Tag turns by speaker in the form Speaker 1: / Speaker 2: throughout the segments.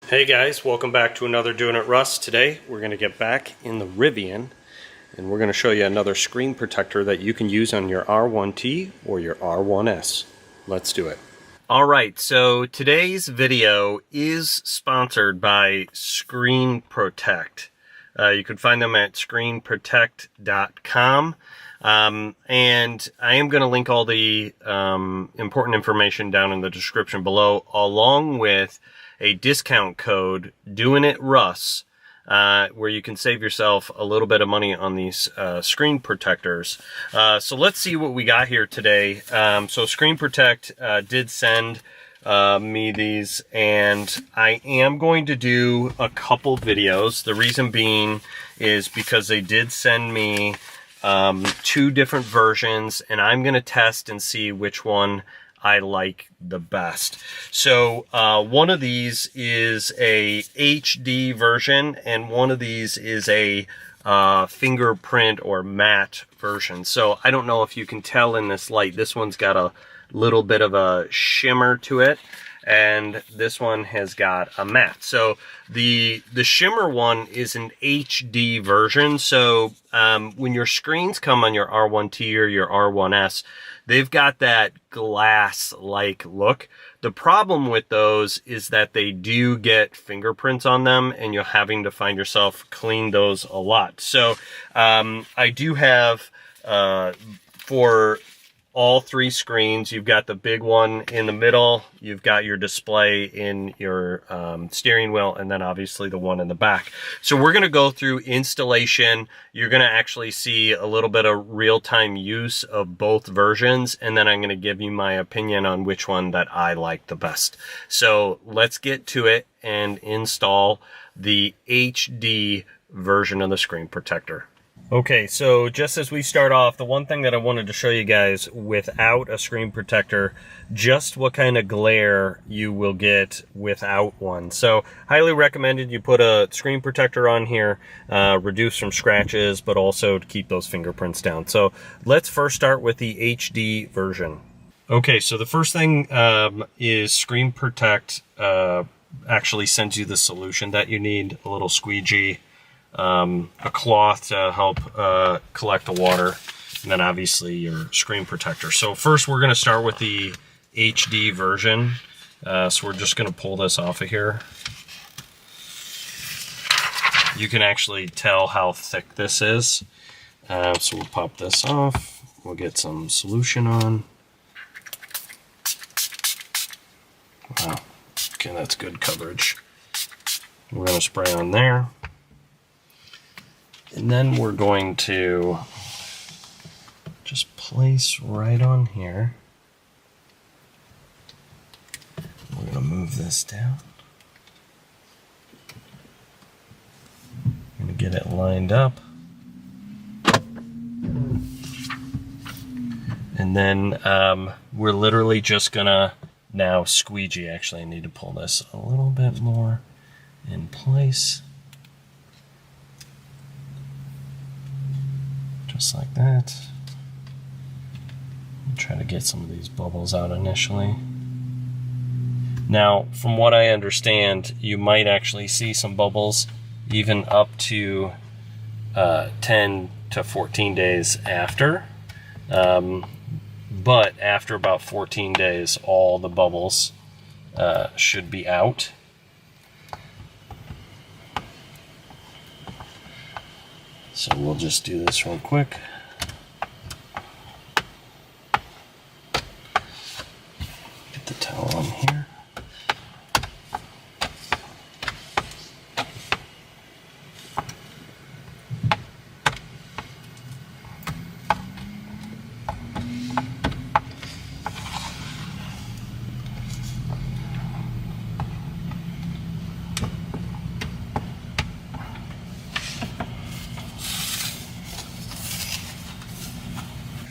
Speaker 1: Hey guys, welcome back to another Doing It Russ. Today we're going to get back in the Rivian and we're going to show you another screen protector that you can use on your R1T or your R1S. Let's do it. Alright, so today's video is sponsored by Screen Protect. You can find them at screenprotect.com. And I am going to link all the important information down in the description below, along with a discount code, Doing It Russ, where you can save yourself a little bit of money on these screen protectors. So let's see what we got here today. So Screen Protect did send me these, and I am going to do a couple videos. The reason being is because they did send me two different versions, and I'm going to test and see which one I like the best. So one of these is a HD version, and one of these is a fingerprint or matte version. So I don't know if you can tell in this light. This one's got a little bit of a shimmer to it, and this one has got a matte. So the shimmer one is an HD version. So when your screens come on your R1T or your R1S, they've got that glass-like look. The problem with those is that they do get fingerprints on them, and you're having to find yourself clean those a lot. So I do have, for all three screens, you've got the big one in the middle, you've got your display in your steering wheel, and then obviously the one in the back. So we're going to go through installation. You're going to actually see a little bit of real-time use of both versions, and then I'm going to give you my opinion on which one that I like the best. So let's get to it and install the HD version of the screen protector. Okay, so just as we start off, the one thing that I wanted to show you guys without a screen protector, just what kind of glare you will get without one. So highly recommended you put a screen protector on here, reduce some scratches, but also to keep those fingerprints down. So let's first start with the HD version. Okay, so the first thing is Screen Protect actually sends you the solution that you need, a little squeegee, a cloth to help collect the water, and then obviously your screen protector. So first we're going to start with the HD version. So we're just going to pull this off of here. You can actually tell how thick this is. So we'll pop this off. We'll get some solution on. Wow. Okay, that's good coverage. We're going to spray on there. And then we're going to just place right on here. We're going to move this down. I'm going to get it lined up. And then we're literally just going to now squeegee. Actually, I need to pull this a little bit more in place. Just like that. Try to get some of these bubbles out initially. Now, from what I understand, you might actually see some bubbles even up to 10 to 14 days after. But after about 14 days, all the bubbles should be out. So we'll just do this real quick. Get the towel on here.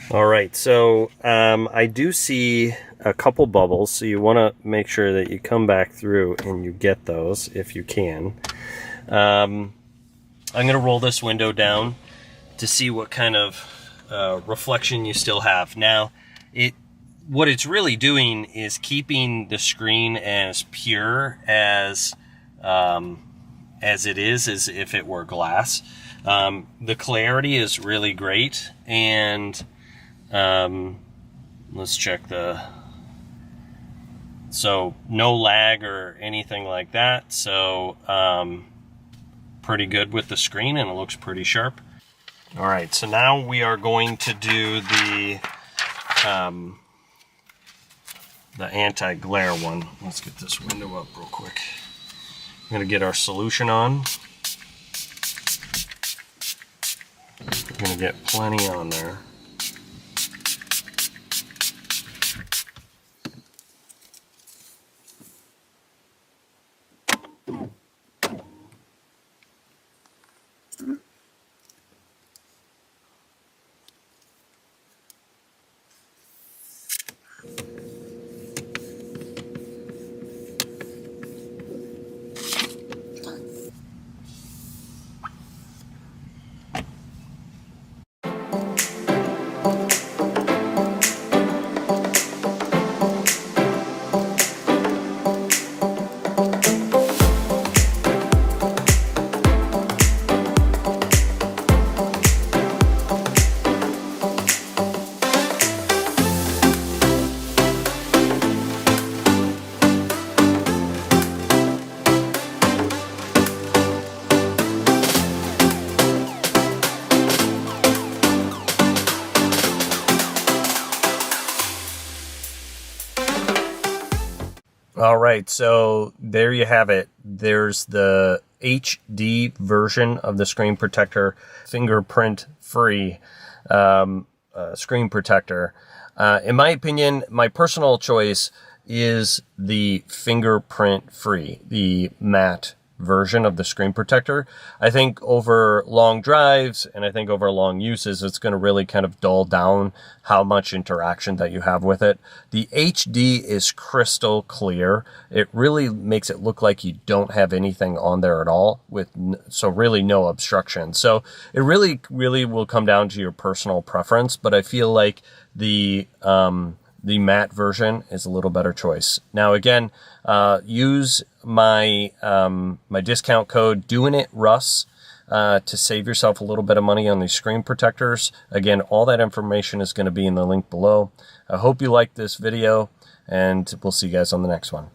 Speaker 1: Alright, so I do see a couple bubbles, so you want to make sure that you come back through and you get those if you can. I'm going to roll this window down to see what kind of reflection you still have. Now, what it's really doing is keeping the screen as pure as as it is as if it were glass. The clarity is really great, and let's check so no lag or anything like that. So pretty good with the screen, and it looks pretty sharp. All right, so now we are going to do the anti-glare one. Let's get this window up real quick. I'm going to get our solution on. We're going to get plenty on there. All right, so there you have it. There's the HD version of the screen protector, fingerprint free screen protector. In my opinion, my personal choice is the fingerprint free, the matte version of the screen protector. I think over long drives and I think over long uses, it's going to really kind of dull down how much interaction that you have with it. The HD is crystal clear. It really makes it look like you don't have anything on there at all, so really no obstruction. So it really will come down to your personal preference, but I feel like the matte version is a little better choice. Now again, use my my discount code DoingItRuss to save yourself a little bit of money on these screen protectors. Again, all that information is going to be in the link below. I hope you liked this video, and we'll see you guys on the next one.